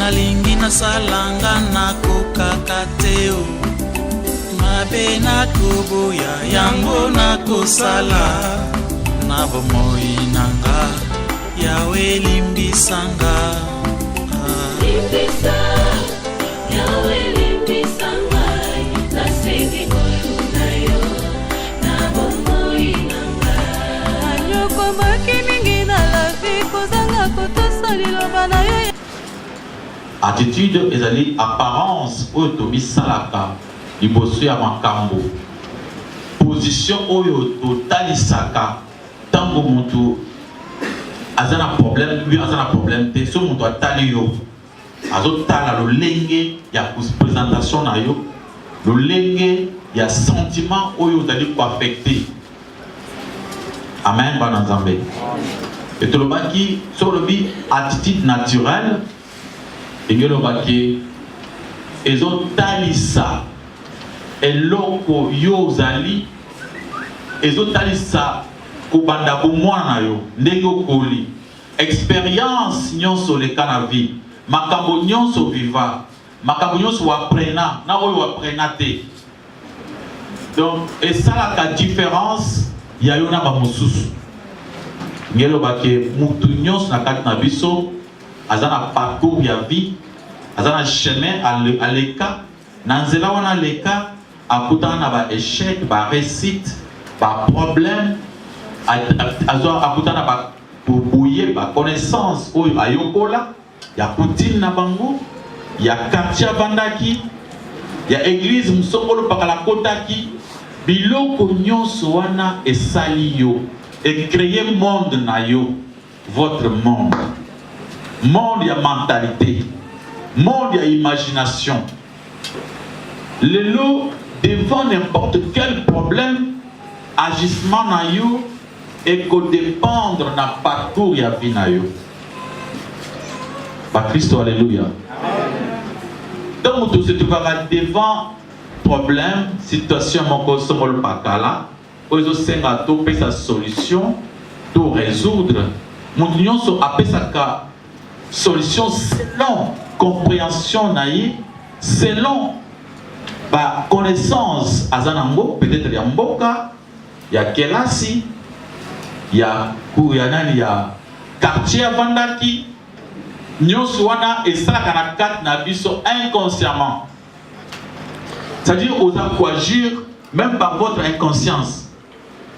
nalingi nasalanga nakokakateo mabe nakoboya yango nakosala na bomoi nanga yawe limbisanga limbisa yawe limbisanga nasengi koyo na bomoi nanga anyoko maki mingi na la vie kozanga kotosa liloba na yo. Attitude ezali apparence oyo tomisalaka liboso ya makambo. Position oyo totalisaka tango mutu azana problème, lui azana problème te, so mutu atali yo azotala lolenge ya présentation na yo, lolenge ya sentiment oyo ozali koaffecté. Amen bana Nzambe. Et tolobaki sur le bi attitude naturelle engolobaki ezotalisa eloko yo ozali ezotalisa kobanda bomwana na yo ndenge okoli expérience nyonso leka na vie makambo nyonso viva makambo nyonso waprena na oyo waprena te. Donc esalaka différence ya yo na bamosusu ngelobaki mutu nyonso na kati na biso aza na parcours ya vie aza na chemin aleka na nzela wana aleka akutana na ba échec ba réussite ba problème akutana ba boye ba connaissance oyo ayokola ya kutine na bango ya quartier bandaki ya église msongolo pakala kotaki biloko nyonso wana esali yo et créer monde na yo votre monde ya mentalité monde ya imagination lelo devant n'importe quel problème agissement na yo et que dépendre na parcours ya vie na yo ba Christo alléluia. Donc tout se trouvera devant problème situation moko songol pakala ozo senga to pesa solution to résoudre mutu nyonso apesaka solution selon compréhension naïe selon ba connaissance azanango peut-être ya mboka ya kelasi ya kuyanani ya quartier vandaki nyonso wana esalaka na kati na biso inconsciemment, c'est-à-dire oza coagir même par votre inconscience.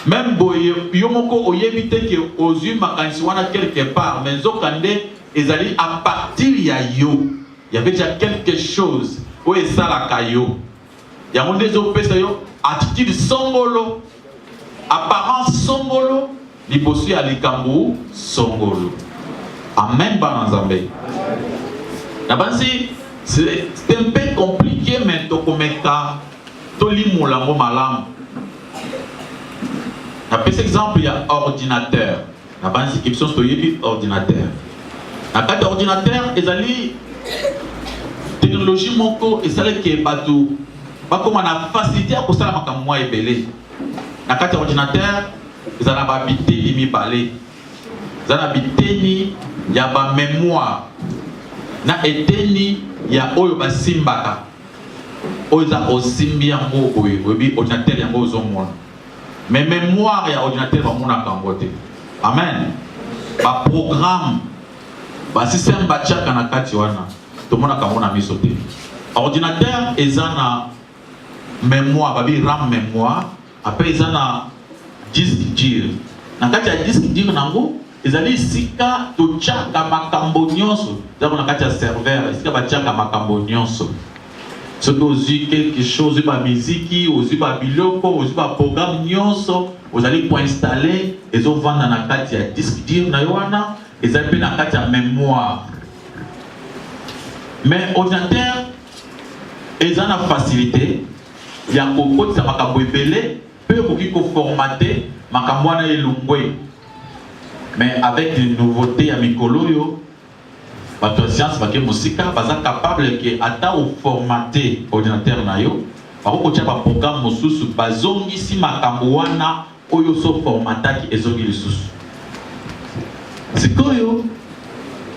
Même boye yomoko oyebi te ke ozui makanisi wana quelque part mais zokande ezali à partir ya yo il y avait déjà quelque chose où esalaka yo ya monde ezopesa yo attitude songolo apparence songolo liboso ya likambo songolo. Amen bana Nzambe. Na basi c'est un peu compliqué mais tokomeka tolimola ngo malamu. Après exemple, il y a ordinateur. La base inscription c'est ordinateur. La carte ordinateur, ils allaient technologie moko et ça les qui est bateau. Pas comme on a facilité à cause de la makamwa et belé. La carte ordinateur, ils allaient habiter limi balé. Ils allaient habiter ni il y a ba mémoire. Na eteni il y a oyo ba simbaka. Oza osimbi yango oyo obi ordinateur yango ozomona. Mais mémoire et ordinateur va mon akambote. Amen. Ba programme, ba système ba tchaka na kati wana. To mona kamona misote. Ordinateur ezana mémoire, ba bi RAM mémoire, après ezana disque dur. Na kati ya disque dur nango, ezali sika to tchaka makambo nyonso. Zabo na kati ya serveur, sika ba tchaka makambo nyonso. Ce que vous avez quelque chose, vous avez musique, vous avez biloko, vous avez programme nyonso, vous allez pour installer et vous vendez dans la carte ya disque dur na yoana, et vous avez dans la carte ya mémoire. Mais ordinateur, ils ont la facilité, il y a beaucoup de makambo ebele, peu beaucoup formaté, makambo na elungwe. Mais avec les nouveautés à mikolo yo, votre science va que musique baza capable que ata au formater ordinateur na yo ba ko tia ba programme mosusu bazongi si makambo wana oyo so formataki ezongi lisusu sikoyo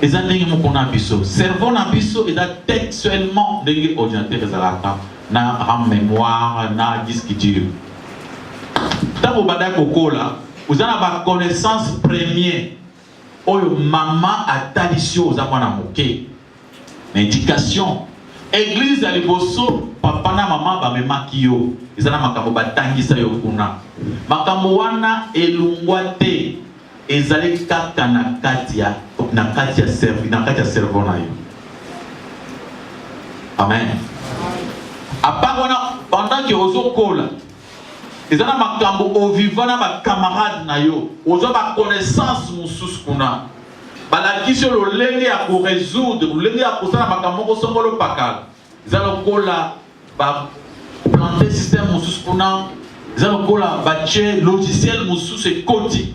eza ndenge moko na biso cerveau na biso eza textuellement ndenge ordinateur ezalaka na RAM mémoire na disque dur ntango banda kokola oza na baconnaissance premier oyo mama atalisi yo oza mwana moke na éducation église ya liboso papa na mama bamemaki yo eza na makambo batangisa yo kuna makambo wana elungwa te ezali kaka na kati ya cerveau na yo. Amen. Apart wana pendant que ozokola ezana makambo au vivant na ba camarade na yo ozo ba connaissance mususu kuna balakisi lolenge ya ko résoudre lolenge ya kosala makambo ko songolo pakala ezana kola ba planter système mususu kuna ezana kola ba che logiciel mususu ekoti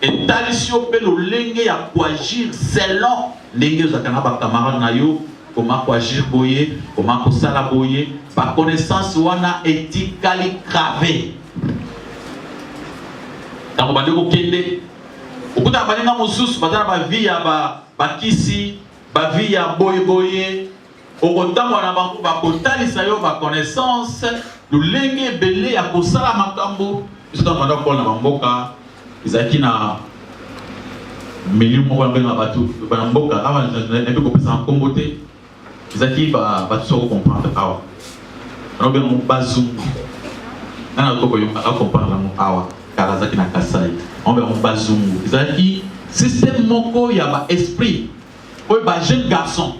et talisio pe lolenge ya agir selon ndenge zakana ba camarade na yo comment agir boye comment kosala boye ba connaissance wana etikali gravé. Dans le bandeko kende, okuta balinga mosusu bazala ba vie ya ba kisi, ba vie ya boye, okotamwa na bango ba kotalisa yo ba connaissance, lolenge belé ya kosala makambo, biso dans bandako na bamboka, izaki na milieu moko ngena batu, ba mboka ava na ko pesa nkombo te, izaki ba so comprendre awa. Robe mon bazungu. Nana ko yo comprendre mon awa. Karazaki na kasai on va bazungu ezaki système moko ya ba esprit oyo ba jeune garçon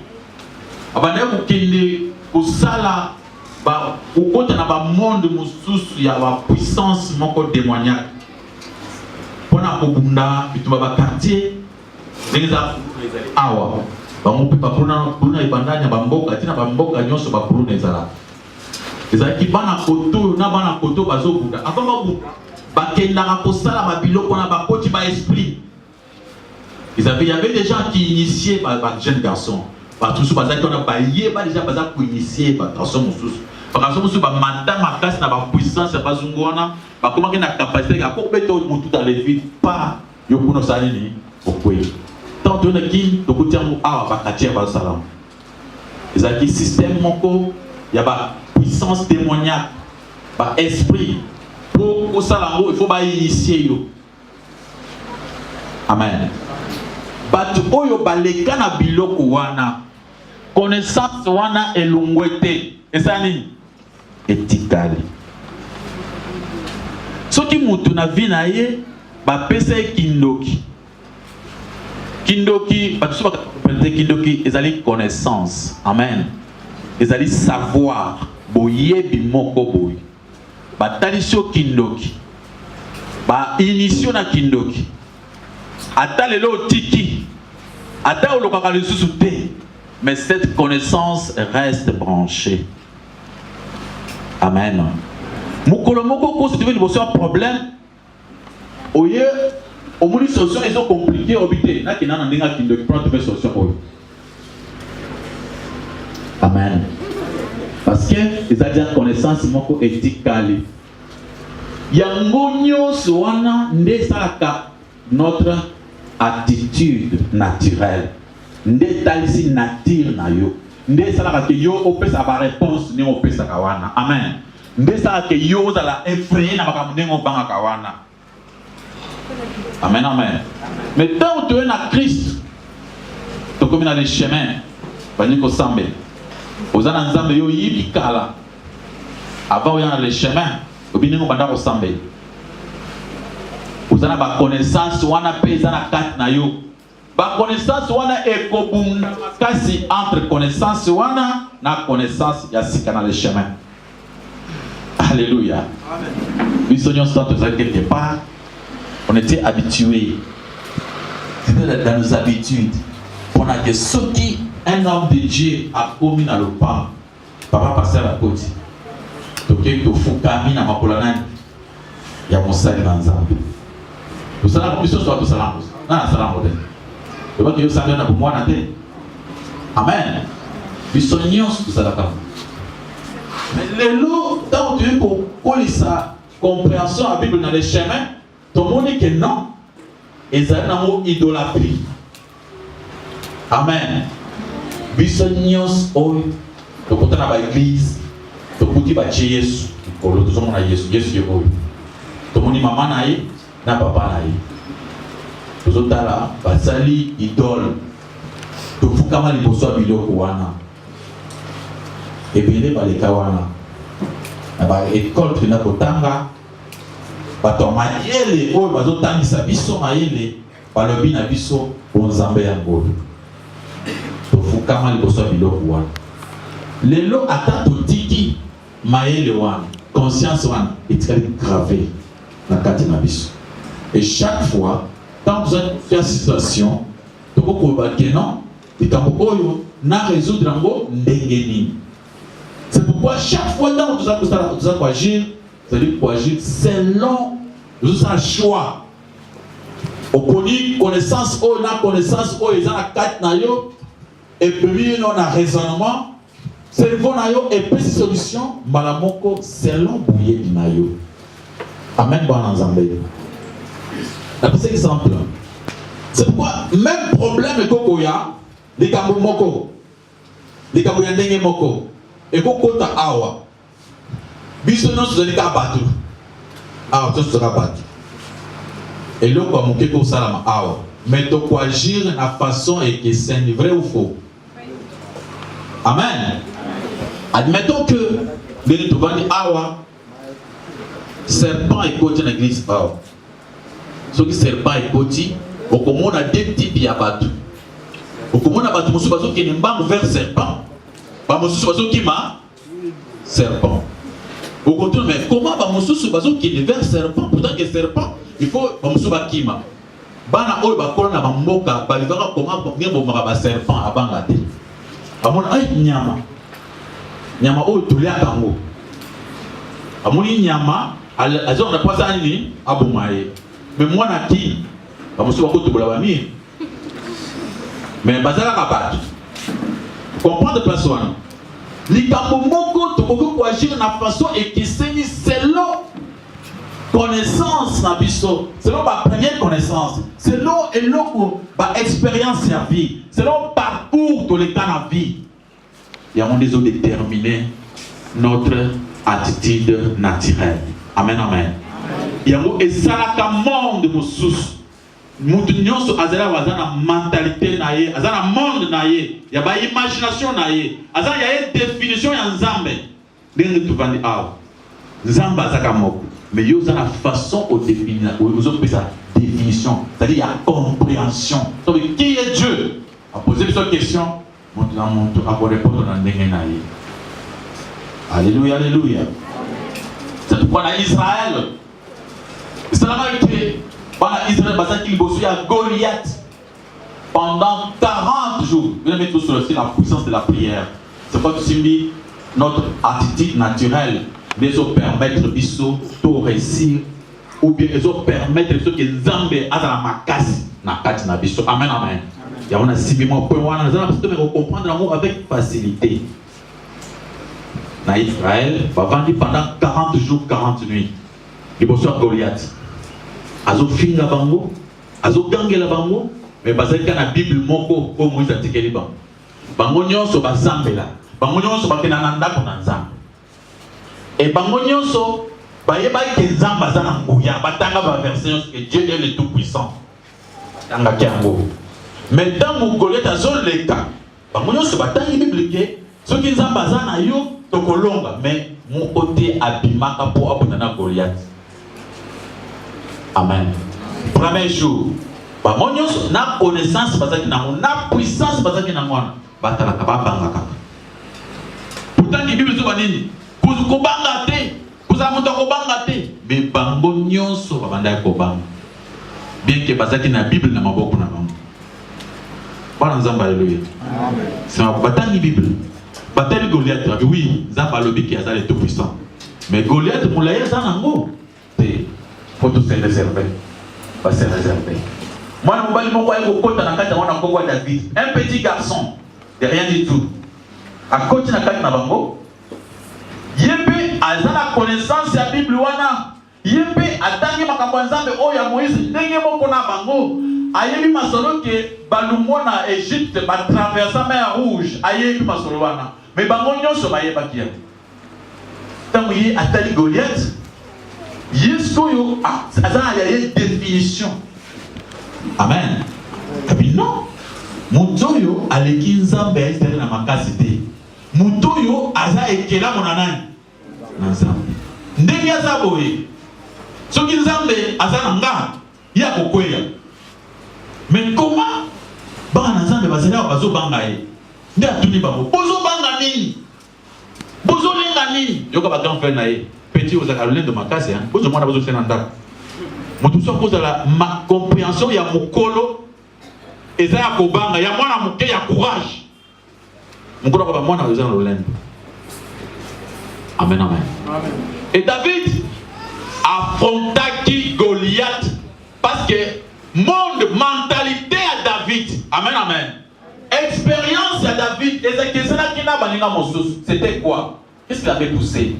abana ko kende ko sala ba ukota na ba monde mususu ya ba puissance moko démoniaque pona ko bunda bitumba ba quartier neza awa ba mo pe pa pona ibandanya ba mboka tina ba mboka nyonso ba pona ezala ezaki bana koto na bana koto bazo bunda avant ba bunda bakendaka kosala babiloko na bakoti ba esprit. Il y avait des gens qui initiaient ba jeunes garçons. Ba tous bazaki on a baillé ba déjà baza ko initier ba garçon mususu. Ba garçon mususu ba mata makasi na ba puissance ba zungwana ba komaki na capacité ya ko beto mutu dans les vides pas yo kuno salini okwe. Tant on a qui to kotia mu awa ba katia ba salam. Ezaki système moko ya ba puissance démoniaque ba esprit. Pour ça, il faut initier. Amen. Batu oyo baleka na biloko wana connaissance wana elongwete esani etikali soki mutu na vie na ye bapesa kindoki batu so bakomprendre kindoki ezali connaissance. Amen. Ezali savoir boyebi moko boye batalisio kindoki ba initio na kindoki ata lelo tiki ata olokaka lisusu te mais cette connaissance reste branchée. Amen. Mukolo moko ko se trouve liboso un problème oye omuli solution ezo compliqué obité na kinana ndinga kindoki prendre une solution oyo. Amen. Parce que ils ont déjà connaissance moko éthique. Yango nyonso wana nde salaka notre attitude naturelle. Nde talisi nature na yo. Nde salaka ke yo opesa ba réponse ni opesa kawana. Amen. Nde salaka ke yo za effrayer na makambo ndenge obanga kawana. Amen, amen. Mais tant que tu es na Christ, tu comme dans les chemins, baniko sambe. Ozana nzambe yo yibikala avant oyana le chemin obiningo banda ko sambe ozana ba connaissance wana pesa na kat na yo ba connaissance wana ekobunda kasi entre connaissance wana na connaissance ya sika na le chemin. Alléluia. Amen. Bisognon soit quelque part on était habitués, c'était dans nos habitudes on a que ceux qui un homme de Dieu a commis dans le pas. Papa passait à la côte. Donc, il faut caminer à ma colonne. Il y a mon sac dans le zambé. Vous savez, la commission soit tout ça. Non, ça va modèle. Le vote que vous savez, on a pour moi dans la tête. Amen. Puis soignons tout ça là-bas. Mais les lots, tant que pour coller sa compréhension à la Bible dans les chemins, tout le monde dit que non. Et ça, c'est une idolâtrie. Amen. Biso nyos oyo tokota na ba église tokuti ba Yesu kolo tozomona Yesu oyo tomoni mama na ye na papa na ye tozotala basali idole tofukama liboso ya biloko wana ebele baleka wana na ba école tuna kotanga bato mayele oyo bazotangisa biso mayele balobi na biso bonzambe ya ngolo tofukama liboso ya biloko wana lelo ata totiki mayele wana conscience wana etikali gravé na kati na biso et chaque fois quand vous êtes fait situation tokokoba ke non likambo oyo na résoudre yango ndenge nini. C'est pourquoi chaque fois que nous allons agir, vous allez agir selon le choix. Au connaissance, on a connaissance, on a quatre nayo, et puis on a raisonnement, cerveau nayo, et puis solution, malamoko selon bouillie nayo. Amen, bon ensemble. La petit exemple. C'est pourquoi même problème que koya, les kambo moko, les kambo yandenge moko. Et pour kota awa biso non sozali ka batu awa to sera batu et là quoi mon keko salama awa mais to quoi agir na façon et que c'est vrai ou faux. Amen. Admettons que les to bani awa serpent et côté dans l'église awa ce qui serpent et côté au comment on a deux types ya batu au comment on a batu musu bazo qui n'embarque vers serpent. Serpent. Au contraire, mais comment qui est vers serpent? Pourtant que serpent, il faut kima. Bana oyo bakola na bamboka balivaka comment bien bomaka serpent abanga te. Amona ay nyama. Nyama oyo tulia kango. Amoni nyama azo na poisa nini abomaye. Mais moi na ki bamusu bako tubola bami. Mais bazala ka batu. Comprendre personne. Likambo moko toko agir na façon et qui s'est selon connaissance na biso, selon ma première connaissance, selon ma expérience en vie, selon parcours de l'état na vie. Il y a un des autres déterminer notre attitude naturelle. Amen, amen. Il y a un esalaka monde mosusu. Mutu nyonso azala wazana mentalité na ye azana monde na ye ya ba imagination na ye azana ya définition ya nzambe ndenge tuvandi awa nzambe azaka moko mais yo zana façon au définir aux autres ça définition c'est-à-dire ya compréhension donc qui est Dieu a posé cette question mutu na mutu a répondre na ndenge na ye. Alléluia, alléluia. C'est pourquoi na Israël a été Israël a Goliath pendant 40 jours. Vous allez mettre sur la puissance de la prière. C'est pas que notre attitude naturelle de permettre de réussir ou bien de permettre ce que Zambé a dans la makasi na kati na biso. Amen, amen. Il y a un civilement point wana nous allons comprendre l'amour avec facilité. Na Israël va vendre pendant 40 jours 40 nuits. Il bosse à Goliath. Azo finga bango, azo gangela bango, mais bazalika na Bible moko ko Moïse atikeli bango. Bango nyonso bazambela, bango nyonso bakena na ndako na Nzambe. Et bango nyonso bayeba ke Nzambe azana nguya, batanga ba verset que Dieu est le tout puissant. Tanga kiango. Mais tango Goliath azo leka, bango nyonso batangi Bible ke soki Nzambe azana yo tokolonga, mais mon côté abimaka po abonana Goliath. Amen. Premier jour, bah mon na connaissance bazaki na na puissance bazaki na mwana batala ka banga kaka. Pourtant ni Bible zo banini, ko banga te, ko za muto ko banga te, mais bango nyonso babanda ko banga. Bien que bazaki na Bible na maboko na bango. Bana Nzamba alléluia. Amen. C'est ma bataille Bible. Bataille Goliath, oui, Nzamba lobi ki azali tout puissant. Mais Goliath moulaye za nango. Faut tout se réserver. Va se réserver. Moi, David, un petit garçon, de rien du tout. À côté de la Bango, Yépe a la connaissance de la Bible. Yépe a tangi makambo nzambe oya Moïse ndenge moko na bango ayebi masolo ke balumona Égypte ba traversa mer rouge ayebi masolo wana mais bango nyonso bayeba kia tant yi atali Goliath yesko yo aza ya définition amen tapi non mutoyo aleki nzambe Esther na makasi te mutoyo aza ekela mona nani na nzambe ndenge aza boye soki nzambe aza na nga ya kokweya mais comment bana nzambe bazela bazo banga ye nde atuni bango bozo banga nini bozo lenga nini yoka ba grand frère na ye petit aux alolendo makasi hein bozo mwana bozo sena ndako mutu so kozala ma compréhension ya mukolo eza ya kobanga ya mwana muke ya courage mukolo ba mwana bazo na lolendo amen amen amen. Et David affrontaki Goliath parce que monde mentalité à David amen amen expérience à David c'était quoi? Qu'est-ce qu'il avait poussé?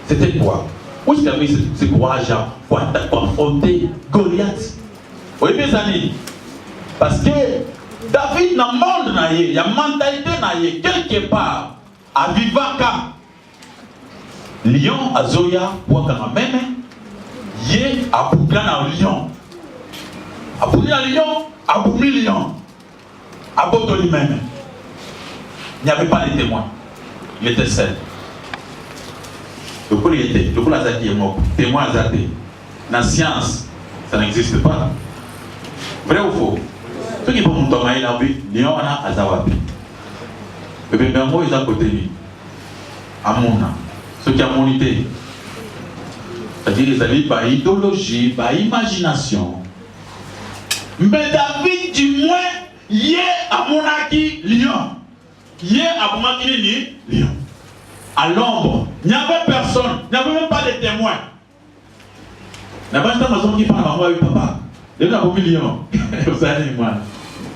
C'était quoi? Où est-ce qu'il avait ce courage pour affronter Goliath? Oui mes amis, parce que David dans le monde il y a mentalité quelque part à Vivaka lion azoya pour même yé a bouclan à lion a bouclan à lion a boumi lion a boto lui-même. Il n'y avait pas de témoins, il était seul. Le coup il était, le coup la zaki est mort, témoin zaté. Dans la science, ça n'existe pas. Vrai ou faux? Ceux qui vont monter dans la vie, lion a azawapi. Le bébé moi ils ont côté lui. Amona. Ceux qui ont monité, c'est-à-dire ils allaient par idéologie, par imagination. Mais David, du moins, il est à monaki lion. Il est à monaki lion. À l'ombre, il n'y avait personne, il n'y avait même pas de témoins. Il n'y avait pas de personne qui parle à moi, papa. Il y a un lion. Vous savez, moi.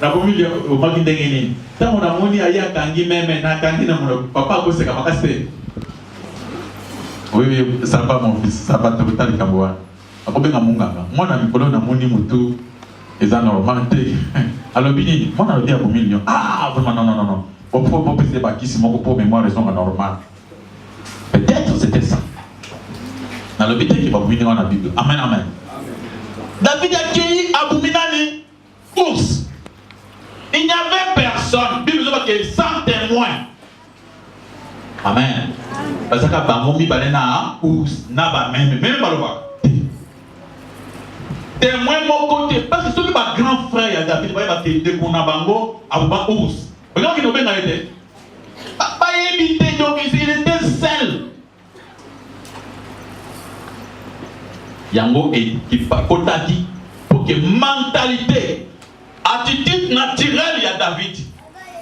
Il y a un lion, au maki d'engeni. Tant on a moni à Yakangi, même, na kangi na mon papa, c'est comme ça. Oui, ça va mon fils, ça va tout le temps. Après, je suis moi, je suis mutu, et ça normal. Alors, bini, moi, je suis million. Ah, vraiment, non. Au point, je ne sais pas qui c'est mon mémoire, raison normale. Peut-être c'était ça. Dans le but qui va venir dans la Bible. Amen, amen. David a accueilli Abouminani, ours. Il n'y avait personne. Bible dit qu'il y a 100 témoins. Amen. Parce que Bangomi Balena ou Naba même Baloba. Témoin mon côté. Parce que celui qui est grand frère David, il va te découvrir Bango à Baba Ous. Regarde qui nous vient d'arrêter. Papa il était seul. Yango et qui Kotaki pour que mentalité, attitude naturelle il y a David.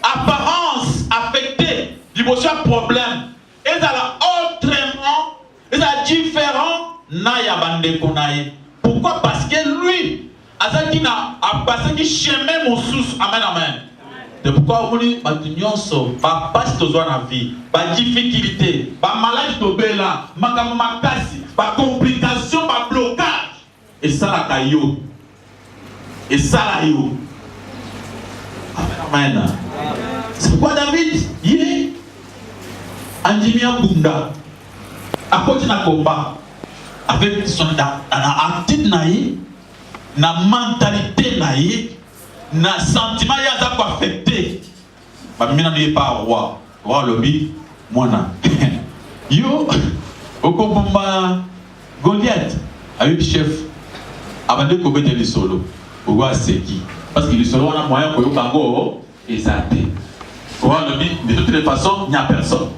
Apparence affectée, l'émotion problème. Et ça autrement, et ça différent, naya bande konaye. Pourquoi? Parce que lui, azaki na passé qui chemin mon sous. Amen amen. De pourquoi vous dites batunyoso, ba passe to na vie, ba difficulté, ba maladie to bela, makasi, ba complication, ba blocage. Et ça la caillou. Et ça la yo. Amen amen. C'est pourquoi David, il est Andimia Bunda à côté d'un combat avec son attitude naïe, na mentalité naïe, na sentiment yaza quoi affecté. Bah maintenant n'est pas roi, roi lobby, moi na. Yo, au combat Goliath avec chef, avant de combattre les solos, au roi c'est qui? Parce que les solos on a moyen pour y bango et ça té. Roi lobby de toutes les façons il n'y a personne.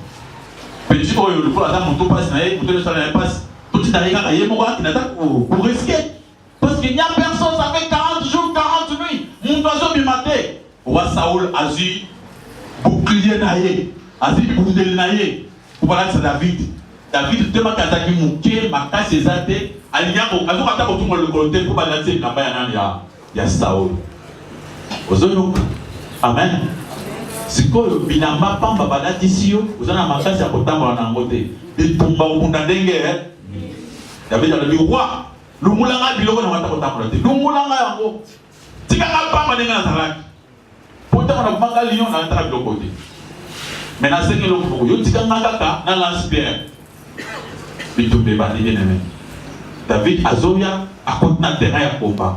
Petit pour le coup, la moto passe, la passe, tout est arrivé à y pour risquer. Parce qu'il n'y a personne, ça fait 40 jours, 40 nuits. Mon oiseau du matin. Roi Saoul a dit bouclier naïe, a dit boundel naïe. Pour parler de David. David, tu m'as dit mouké, ma casse est zate, alliant au cas où tu m'as le côté pour balancer le campagne, il y a Saoul. Ozono, amen. C'est quoi le binama pamba badatisio? Vous en avez marqué sur le temps en angoté. Il tombe au bout d'un dengue. David a dit roi, Lumulanga biloko na wata kotakola te. Lumulanga yango. Tika nga pamba ndenge nazalaki. Pourtant on a manga lion na ntaka biloko te. Mais na senge loko yo tika nga kaka na lance-pierre. Bitumbe bandi nene. David azoya a kontina terrain ya combat.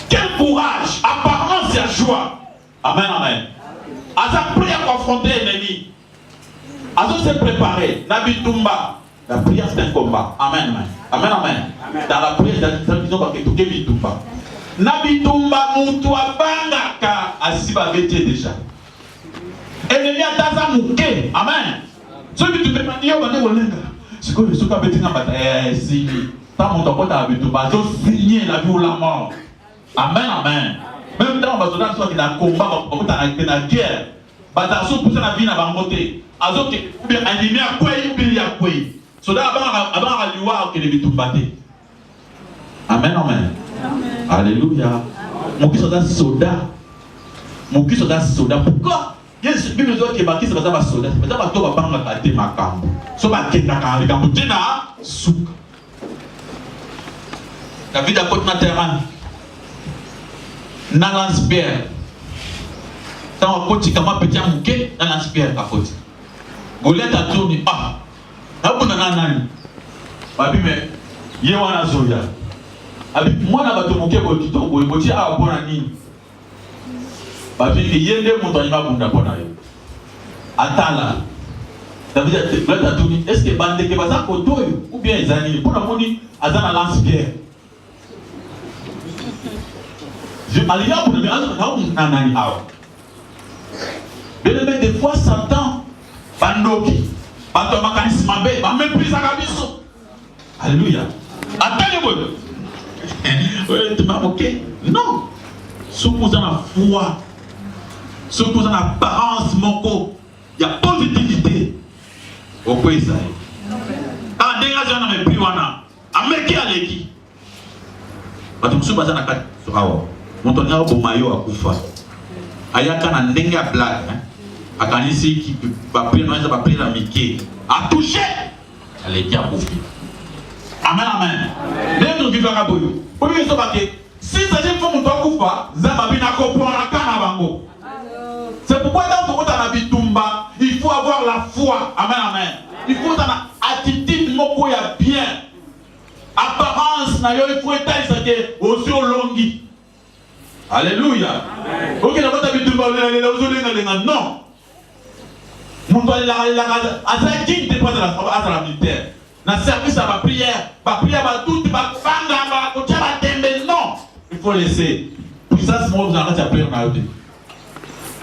Quel courage, apparence et joie. Amen, amen. Asa prêt à confronter l'ennemi. Asa se préparer. Nabitumba. La prière c'est un combat. Amen, amen. Amen, amen. Dans la prière, dans la vision, il y a Bitumba. Nabitumba, Moutou, Abangaka, Asiba, Vétier déjà. Ennemi à Taza Mouké. Amen. Celui qui te demande, il y a un c'est que ce qu'on fait dans la bataille, c'est tant mon temps à Bitumba, je signer la vie ou la mort. Amen, amen. Même dans le soldat qui est dans le combat, on est dans la guerre. Bataille pour la vie n'a pas monté. Azo qui bien animé à quoi il bien à quoi. Soldat avant à l'ouar que les Bitumba. Amen, amen. Alléluia. Mon qui soldat soldat. Mon qui soldat soldat. Pourquoi? Il y a une Bible qui est marquée, c'est pas ça soldat. C'est pas ça va pas la tête ma camp. So ba kenda ka les camp tena souka. David a côté na terrain. Na lance-pierre. Tant côté kama petit mouké na lance-pierre ka côté. Goliath a tourné ah. Na bona nani. Babi me ye wana zoya. Abi mwana bato mouké ko kitoko ko ti a bona nini. Babi ke yende montagne ba bunda bona yo. Atala. David a tourné. Est-ce que bande ke baza koto ou bien ezani pour na moni azana lance-pierre. Je allié pour le nanani awa. Bien des fois Satan bandoki bato makanisi mabe ba méprise kabiso. Alléluia. Attendez-moi. Ouais, tu m'as moqué. Non. Ce que vous en a foi. Ce que vous en a apparence moko. Il y a positivité. Au pays ça. Ah déjà j'en ai pris wana. Ameki aleki. Bato musu bazana kat awa. Montonia au maillot à Koufa. Ayaka na ndenge ya blague. Akanisi qui va prendre va prendre la Mickey. A touché. Elle est bien Koufi. Amen amen. Les nous vivons à Boyo. Pour lui si ça j'ai fait mon toit Koufa, Zababi n'a comprendre la canne à Bango. C'est pourquoi dans ton la Bitumba, il faut avoir la foi. Amen amen. Il faut avoir attitude moko ya bien. Apparence na yo il faut état que aussi au longi. Alléluia. Ok, la bataille de Bitumba, non. Mon doigt la digne dépend de la militaire. Dans le service à ma prière va tout, va fanga, va tembe, non. Il faut laisser. Puissance, moi, vous en avez appris en Audi.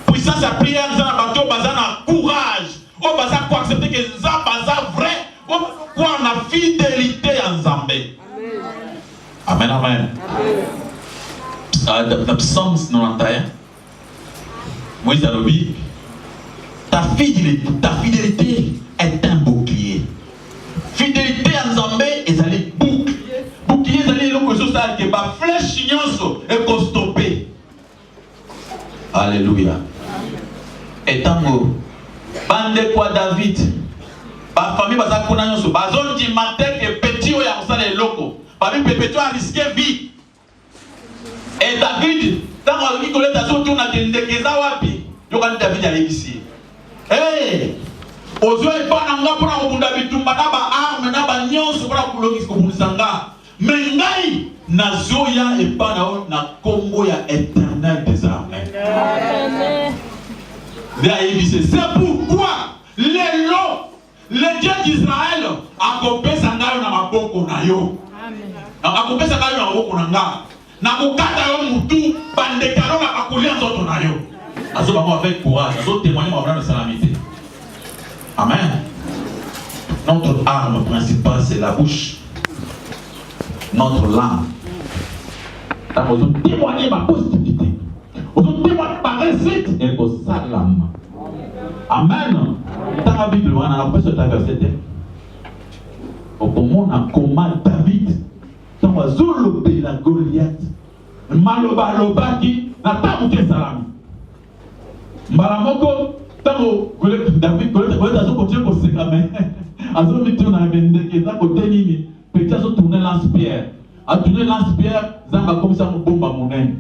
Puissance à prière, vous en avez courage. On va accepter que ça est vrai. On va la fidélité en Zambé. Amen, amen. Dans Psaume 91, Moïse a dit, ta fidélité est un bouclier. Fidélité en Zambé est allée bouclier. Bouclier est allé l'autre chose qui est ma flèche nyonso et qu'on stoppé. Alléluia. Et tant que bande quoi David, ma famille va s'accrocher nyonso. Bazon dit matin que petit ou y'a ça les locaux. Parmi petit a risqué vie. Et David, quand on dit que les gens tournent à Kendekeza wapi, il y a David à ici. Hey, aux yeux et pas n'anga pour un David Tumba n'aba arme n'aba nyonso pour un boulot comme Sanga. Mais ngai nazoya et pas na Congo ya éternel des armées. C'est pourquoi les lots, les dieux d'Israël, a coupé Sanga na maboko na yo. A coupé Sanga na maboko na nga. Na kukata yo mutu bandekaro na bakulia nzoto na yo. Azo bango avec courage, azo témoigner ma vraie salamité. Amen. Notre arme principale c'est la bouche. Notre langue. Azo témoigner ma positivité. Azo témoigner ma réussite et au salam. Amen. Dans la Bible, on a appris ce verset. Au moment on a comment David dans Azolobe la Goliath. Maloba lobaki na tamuke salami. Mbalamoko tango David Goliath azo continue ko seka mais azo mitu na bendeke ta ko tenini petit a tourné lance-pierre. A tourné lance-pierre, Zamba comme ça, mon bomba mon aime.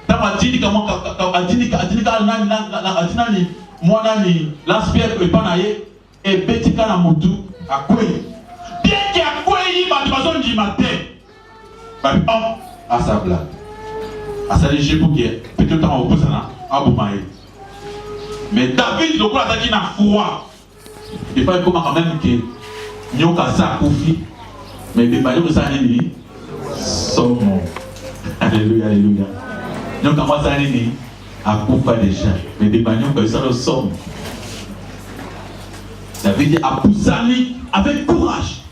Tant a dit que moi, a dit moi, lance-pierre peut pas nailler, et petit à la moto, à quoi? Bien qu'il y a quoi, il m'a besoin du matin. À sa blague. À sa léger pour qu'il peut-être en opposant à Boumaï. Mais David, le coup, a dit qu'il a froid. Il faut quand même que nous avons ça à Koufi. Mais les bailleurs de ça, sont morts. Alléluia, alléluia. Nous avons ça à Koufa déjà. Mais les bailleurs de ça, sont. David a poussé avec courage,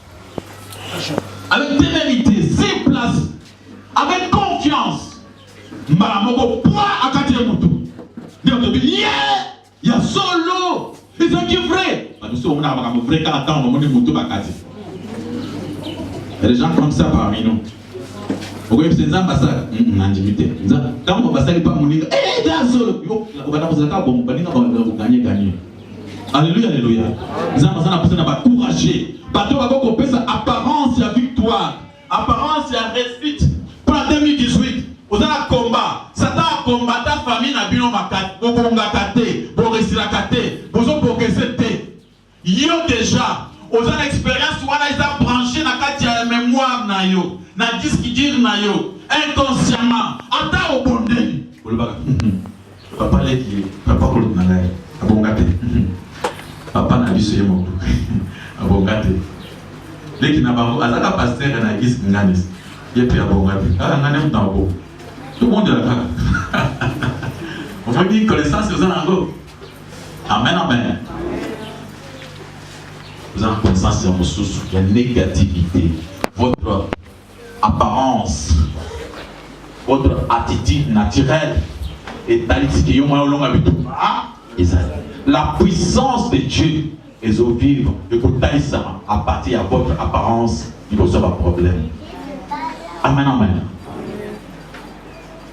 avec témérité, sans place, avec confiance. Malamoko, point à quatre motos. Il y a solo. Ils sont qui vrai. Nous sommes un vrai quand on a des motos à quatre. Il y a des gens comme ça parmi nous. Vous voyez, c'est des ambassades. Intimité. Quand on va saluer pas mon nez, eh, t'as solo. On va vous gagner. Alléluia, alléluia. Nous avons encouragé. Bateau va beaucoup sa apparence et victoire. Apparence et réussite. Pour la 2018, vous avez un combat. Satan a combattu la famille na bino makate. Vous avez kate, vous réussissez la kate, vous avez progressé. Yo déjà, vous avez une expérience où vous avez branché na kate ya mémoire na yo, na disque dur na yo, inconsciemment. Ata au bondé. Papa l'a dit, papa koulou na ngai, abongate. Papa n'a dit ce mot. Abongate. Dès qu'il n'a pas azaka pasteur na gis nganis. Il est abongate. Ah nganem tambo. Tout le monde est là. On veut dire connaissance aux anango. Amen, amen. Vous avez connaissance dans vos sources, il y a négativité. Votre apparence, votre attitude naturelle et la puissance de Dieu est au vivre et que à partir de votre apparence, il vous sauve un problème. Amen, amen.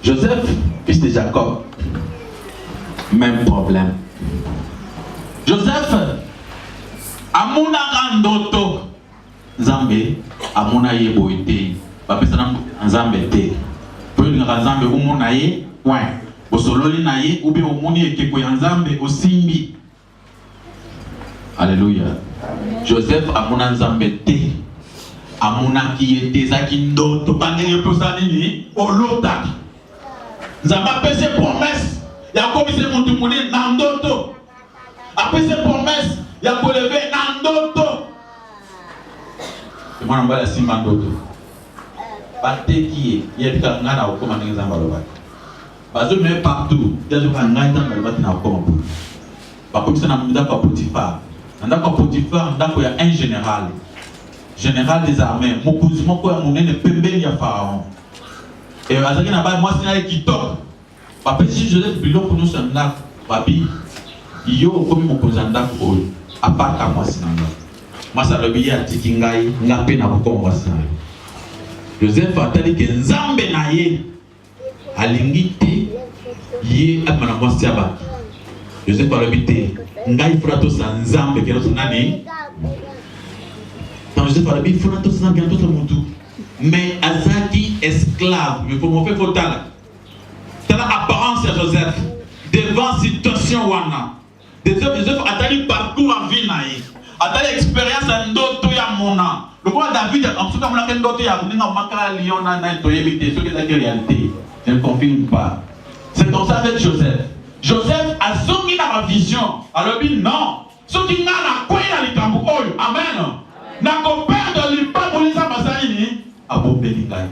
Joseph, fils de Jacob, même problème. Joseph, amuna gandoto, Nzambe, amuna yeboite, bapesana Nzambe te. Pour une Nzambe umuna ye, ouais. Bosololi na ye, ou bien omuni ekeko ya Nzambe osimbi. Alléluia. Joseph amuna Nzambe te, amuna kiyete zaki ndoto, bandenge posani ni, olota. Nzambe apese promesse, ya komise muntu muni na ndoto. Apese promesse, ya koleve na ndoto. Mwana mbala simba ndoto. Bateki ye, yedika ngana okoma ndenge Nzambe alobaki. Parce que même partout, il y a des gens qui ont été en train de par contre, il y a Potiphar. Il y a un général des armées. Mon cousin, il y a Pharaon. Et il y a moi, c'est qui top. Parce que si Joseph Bilon pour nous, c'est un acte, Babi, il y a comme mon cousin d'accord, à part à moi, c'est un acte. Moi, ça le billet à Tikingaï, n'a pas na beaucoup Joseph a dit que Nzambe naïe. Alingite ye amana mwasiaba Joseph alobite ngai frato sa Nzambe kero nani Joseph alobite frato sa Nzambe kero mutu mais azaki esclave mais faut faire fautala tala apparence à Joseph devant situation wana Joseph atali parcours en vie naïe atali expérience ndoto ya mona le roi David en tout cas mona ndoto ya ninga makala lion na toyebite ce que c'est réalité. Je ne confirme pas. C'est comme ça avec Joseph. Joseph a zongi dans ma vision. Alors il dit non. Ce qui n'a quoi dans les tambours. Amen. N'a qu'au père de l'impa pour les ambassadeurs. A bon bénigai.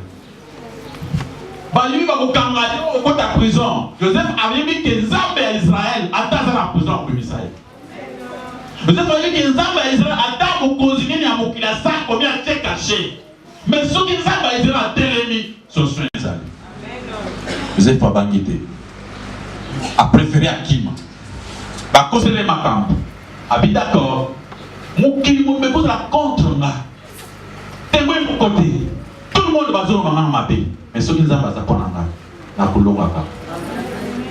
Bah lui va vous camarader au côté de la prison. Joseph avait dit que Nzambe à Israël attend dans la prison pour Israël. Joseph avait dit que Nzambe à Israël attend pour causer à mon qu'il a ça combien c'est caché. Mais ce qui Nzambe à Israël a télémi, ce sont les Israël. Joseph a bangité. A préféré Akima. Bah, cause les macambres. A dit d'accord. Mon qui me pose la contre moi. T'es moi pour côté. Tout le monde va se faire ma paix. Mais ce qui nous a pas la couleur.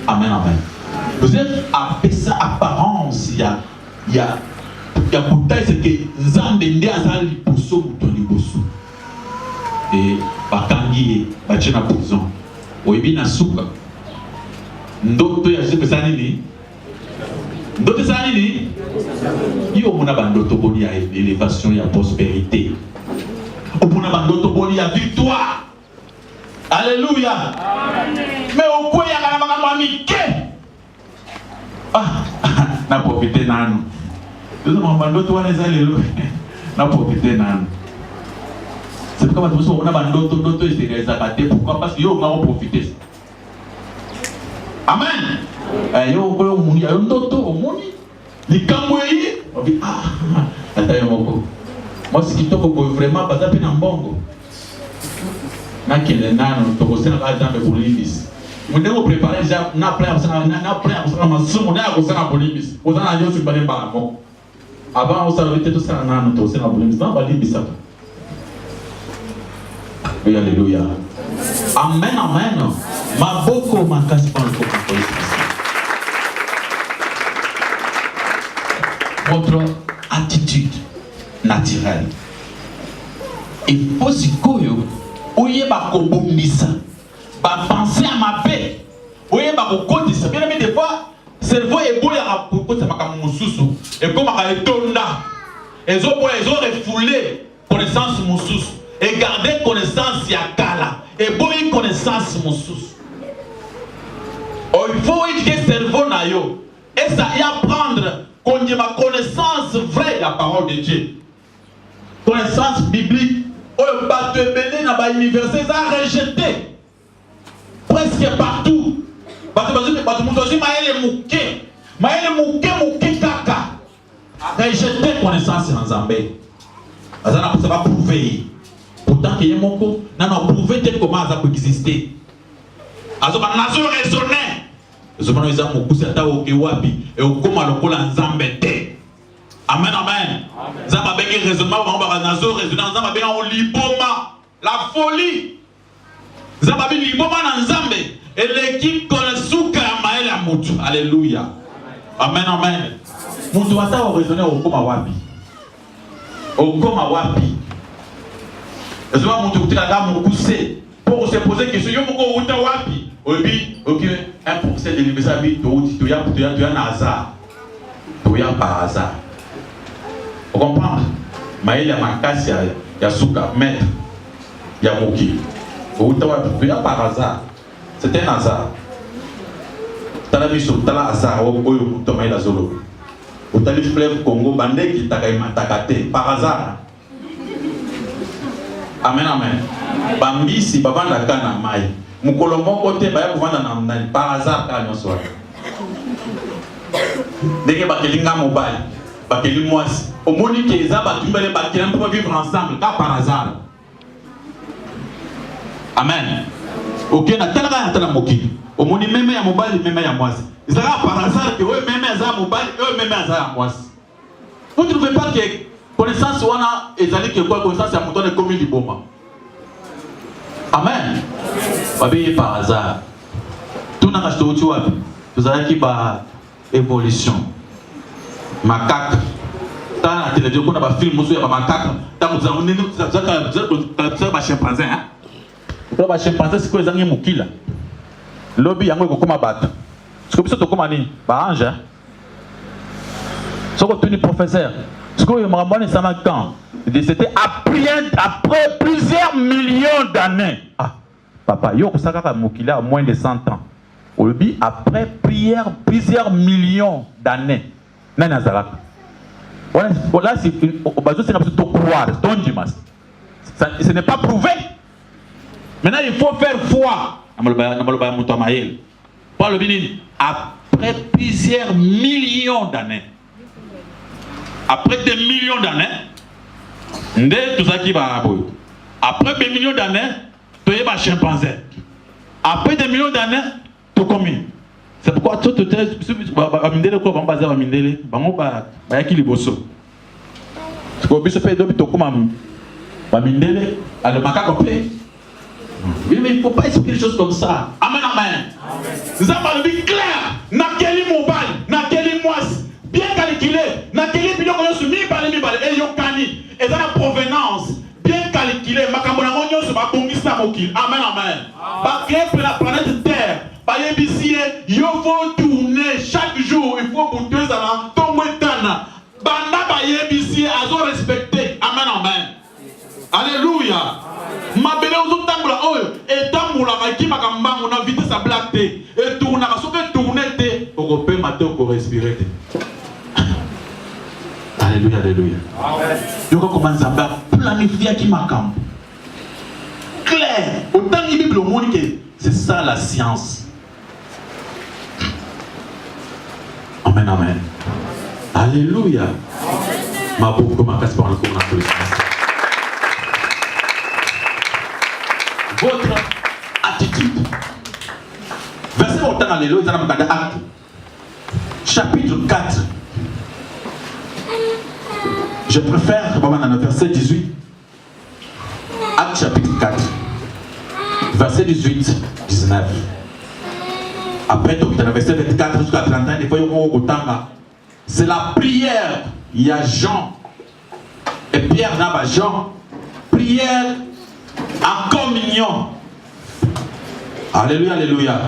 Amen, amen. Joseph a fait sa apparence. Il y a bouteille, c'est que Nzambe ndi azali bosso ou toni bosso. et bakangi batie na prison oyebi na suka ndoto ya jepe sa nini ndoto sa nini yo mona bandoto boni ya élévation ya prospérité omona bandoto boni ya victoire. Alléluia. Amen. Mais au quoi ya kana makambo amike na profiter nanu nous avons bandoto wana ezalelo na profiter nanu. C'est pourquoi on a bandoto ndoto ezaleza te. Pourquoi? Parce que yo nga profiter. Amen. Yo ko muni yo ndoto omoni likambo yi obi ata yo moko moi ce qui toko ko vraiment baza pe na mbongo na kele nano toko sena ka jambe bolibis munde ko préparer déjà na plan na plan masumu na ko sena bolibis o zana yo sibale mbamo avant on s'arrêtait tout ça nano to sena bolibis na bolibis ça. Oui, alléluia. Amen, amen. Ma boko makasi pa le votre attitude naturelle. Il faut si koyo oye ba ko bombisa ba penser à ma paix. Oye ba ko kodisa bien mais des fois cerveau est beau ya ko kodisa makamu mususu et comme ka etonda ezo refoulé connaissance mususu et garder connaissance ya kala et boy connaissance mususu. Il faut éduquer cerveau na yo et ça y apprendre qu'on y ma connaissance vraie de la parole de Dieu. Connaissance biblique. On va te bénir dans l'université, ça a rejeté. Presque partout. Parce que tout le monde aussi m'a mouké kaka. A rejeté connaissance en Zambé. Ça va prouver. Pourtant qu'il y a mon co, n'a prouvé comment ça peut exister. Alors, on a raisonné. Je me dis que amen, amen. Zamba bengi raisonnement, nazo raisonnement, zamba bengi on liboma, la folie. Zamba bengi liboma na nzambe, et l'équipe konsuka maele ya mutu. Alléluia. Amen, amen. Mutu wata wa raisonner okoma wapi. Okoma wapi. Ezwa mutu kutika ga mukuse pour se poser question yo moko uta wapi. Obi, ok, 1% de l'université, tu as un hasard. Tu as par hasard. Vous comprenez? Maïl ya makasi ya suka, maître, ya moki. Tu as par hasard. C'est un hasard. Tu as vu sur le hasard, tu as la zolo. Tu as vu le fleuve Congo, bandé qui t'a takate, par hasard. Amen, amen. Bambi si babanda kana mai. Mukolo moko te baya kuvanda na par hasard ka nyonso wana. Ndenge bakelinga mobile, bakeli mwasi. Omoni ke eza batumbele bakela pour vivre ensemble ka par hasard. Amen. Ok na tala ka tala moki. Omoni meme ya mobile meme ya mwasi. Eza par hasard que eux meme za mobile, eux meme za ya mwasi. Vous ne trouvez pas que connaissance wana ezali que quoi connaissance ya mutone comme liboma. Amen. Babé par hasard. Tout n'a pas de wapi. Vous avez qui ba évolution. Macaque. Dans la télévision, on a un film sur les macaques. Dans le chimpanzé. Le chimpanzé, c'est quoi les animaux qui là? Lobby, il y a un peu comme un bat. Ce que vous avez comme un ange. Ce que vous avez professeur. Ce que vous avez ramené, ça m'a quand? C'était après plusieurs millions d'années. Ah, papa, yo kusaka mokila à moins de 100 ans. Olobi après plusieurs millions d'années. Nana Zalaka. Voilà, c'est au bazou c'est un croire, ce n'est pas prouvé. Maintenant, il faut faire foi. Après plusieurs millions d'années. Après des millions d'années, tout ça qui va après des millions d'années, tu es un chimpanzé. Après des millions d'années, tu es combien? C'est pourquoi tout est amindele quoi bambaza amindele bango ba yaki liboso. Ce que biso pe do bitoko mam amindele ale makako pe. Oui mais il faut pas expliquer les choses comme ça. Amen amen. Nous avons le clair. Na quel mobile, na quel mois bien calculé, na quel biloko yo sumi balé et yo kani et dans la provenance bien calculé makambo na ngonyo so ba ça mokil. Amen, amen. Parce que la planète Terre, par ici, il faut tourner chaque jour. Il faut bouter ça, tomber tana. Banda ba ici, à zo respecter. Amen, amen. Alléluia. Ma belle aux autres tamboula oyo et tamboula qui m'a kamba on a vitesse à black et tourner à ce que tourner te au peut matin pour respirer. Alléluia, alléluia. Je commence à planifier qui m'a camp. Clair. Autant la Bible montre que c'est ça la science. Amen, amen. Alléluia. Ma beaucoup ma casse par le cours de votre attitude. Verset autant alléluia, ça n'a pas d'acte. Chapitre 4. Je préfère, dans le verset 18. Acte chapitre 4. Verset 18, 19. Après, dans le verset 24 jusqu'à 31, des fois, c'est la prière. Il y a Jean. Et Pierre n'a pas Jean. Prière en communion. Alléluia, alléluia.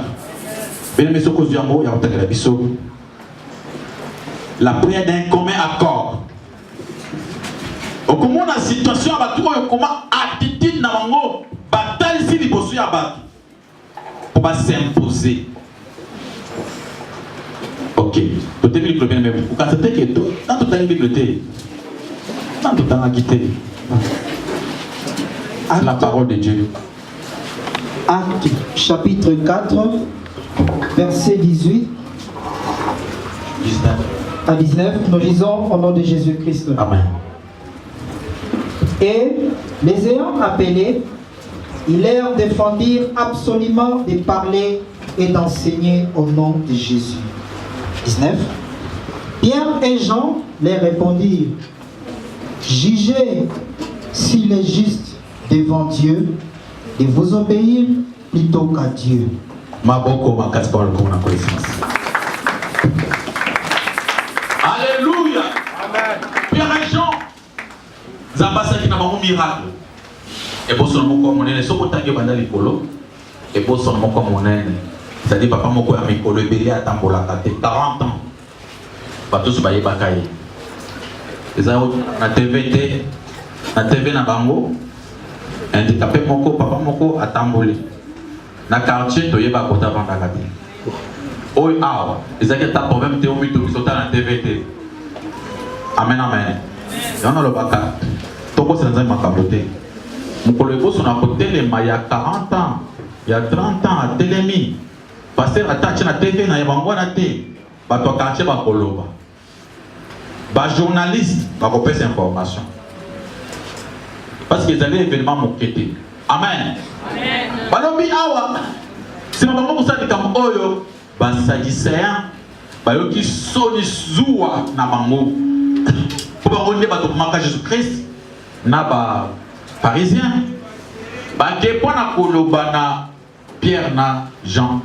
La prière d'un commun accord. Comment la situation a battu, comment attitude na mango, bataille si les bossu a battu pour pas s'imposer. Ok. Peut-être que le bien même. Vous constatez que dans tout temps il bibliothèque, dans tout temps à quitter. La parole de Dieu. Acte chapitre 4, verset 18 à 19. Nous lisons au nom de Jésus-Christ. Amen. Et les ayant appelés, ils leur défendirent absolument de parler et d'enseigner au nom de Jésus. 19. Pierre et Jean leur répondirent, jugez s'il est juste devant Dieu de vous obéir plutôt qu'à Dieu. Alléluia. Amen. Pierre et Jean. Zambasa qui n'a pas un miracle. Et pour son mot comme on est, sauf autant que pendant les colos. Et pour son mot comme on est, c'est-à-dire papa moko ya mikolo ebeli atambola kate 40 ans. Pas tous baye bakaye. Eza na TVT, na TV na bango. Handicapé moko papa moko atamboli. Na quartier toyeba kota vanda kate. Oi awa, eza que ta problème te omi to bisota na TVT. Amen amen. Yana lo baka. Toko sanza makabote. Mukolo eboso na hôtel maya 40 ans, il y a 30 ans à Télémi. Pasteur attache na TV na yabango na te. Ba to quartier ba koloba. Ba journaliste ba ko pesa information. Parce que les événements mokete. Amen. Amen. Balobi awa. C'est ma maman ça comme oyo ba sadicéen ba yo ki soni zuwa na bango. Pour on ba to maka Jésus-Christ na ba parisien. Ba ke pona koloba na Pierre na Jean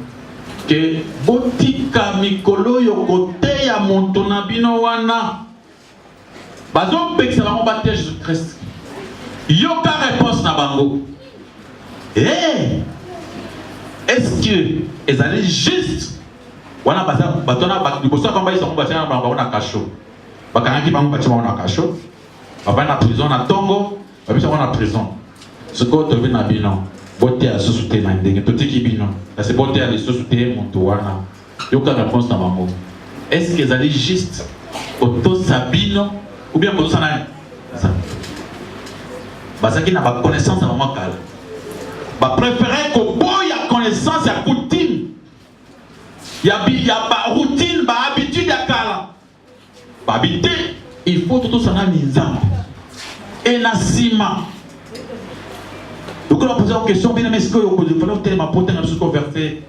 que botika mikolo yo kote ya moto na bino wana bazo pekisa bango bate Jésus-Christ. Yoka réponse na bango. Est-ce que ezali juste wana baza batona liboso kamba ils sont batana bango na kasho bakangaki bango batima na kasho baba na prison na tongo babisa na prison ce que tu veux na bino bote à sous-souté na ndenge totiki bino c'est bote à sous-souté moto wana yoka réponse na bango. Est-ce que ezali juste auto sabino ou bien auto sana basaki na ba connaissance na maman kala ba préférer ko boya connaissance ya coutume ya ba routine ba habitude ya kala ba habitude il faut tout ça na nzambe et na sima. Donc on va poser une question bien, mais est-ce que vous pouvez faire ma protéine jusqu'au verset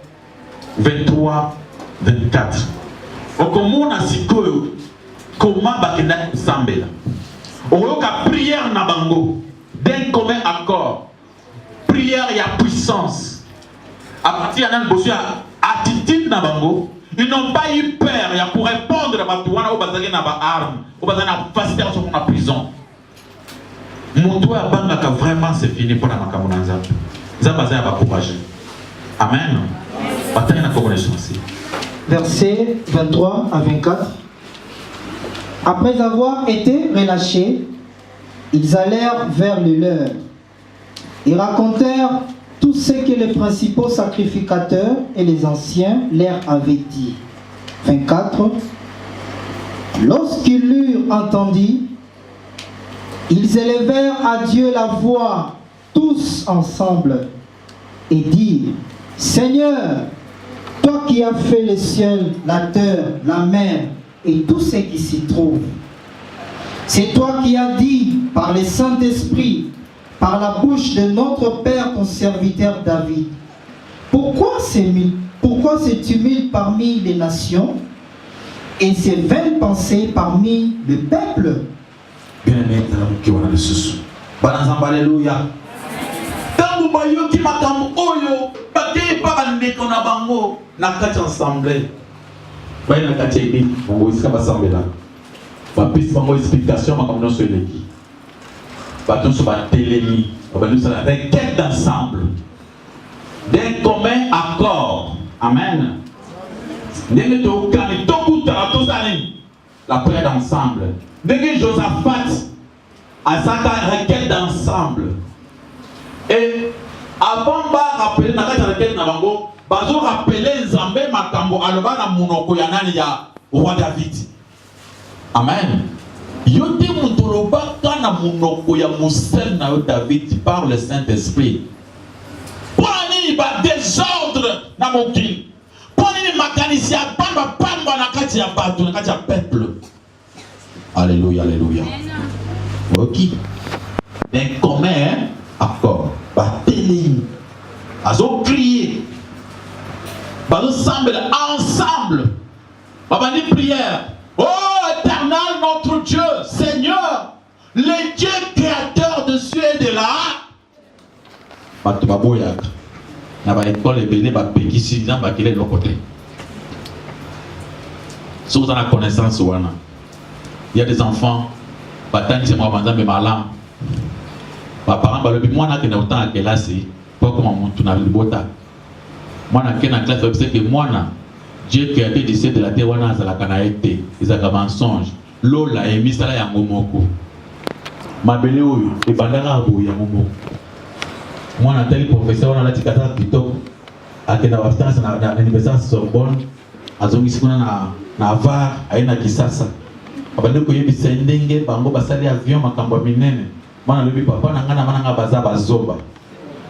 23 24. Comment on a si comment bakenda sambela on a prière na bango d'un commun accord. Prière et puissance. À partir d'un bossé attitude na bango, ils n'ont pas eu peur pour répondre à Batouana au bazar na ba arme, au bazar na facilité sur la prison. Mon toit banga ka vraiment c'est fini pour la makamunanza. Zabaza va encourager. Amen. Bataille na connaissance. Versets 23 à 24. Après avoir été relâchés, ils allèrent vers le leur. Ils racontèrent tout ce que les principaux sacrificateurs et les anciens leur avaient dit. 24. Lorsqu'ils l'eurent entendu, ils élevèrent à Dieu la voix, tous ensemble, et dirent, Seigneur, toi qui as fait le ciel, la terre, la mer et tout ce qui s'y trouve, c'est toi qui as dit par le Saint-Esprit, par la bouche de notre Père, ton serviteur David, pourquoi se tumulte parmi les nations et ces vaines pensées parmi le peuple? Bien-aimé, qui on a le sous. Banazamba, alléluia. Tango bayo ki makambo oyo, bate pa ndeko na bango na kati ensemble. Ba na kati ebi, bongo isika basambe la. Ba piste bango explication makambo no so eleki. Ba tous ba telemi, ba nous la requête d'ensemble. D'un commun accord. Amen. Ndenge to kani tokuta to sani. La prière d'ensemble. Ndenge Josaphat a sa requête d'ensemble. Et avant de rappeler na kati requête na bango, bazo rappeler Nzambe makambo aloba na munoko ya nani ya roi David. Amen. Yote mutoloba kana munoko ya musel na David par le Saint-Esprit. Poni ba désordre na mokili. Poni makanisi ya pamba na kati ya bato na kati ya peuple. Alléluia, alléluia. Ok. D'un commun accord. Batelé. Azo crier. Bazo semble ensemble. Babani prière. Oh éternel notre Dieu, Seigneur, le Dieu créateur de cieux et de la. Bato baboyak. Na ba école ebele ba pekisi na ba kele lo côté. Si vous en avez connaissance wana. Il y a des enfants, batani c'est moi banzambe malam. Ba parents ba lobi mwana ke na autant à classe pas comme muntu na libota. Mwana ke na classe c'est que mwana Dieu qui a été décès de la terre wana azalaka na été, ezaka mensonge. Lola emisala ya ngomoko. Mabele oyo e bandaka boya ngomoko. Mwana tel professeur wana lati kata kitoko. Akena wastance na université Sorbonne. Azongisi kuna na var aina kisasa. Abandeko yebisa ndenge bango basali avion makambo minene. Mwana lobi papa na ngana mananga baza bazoba.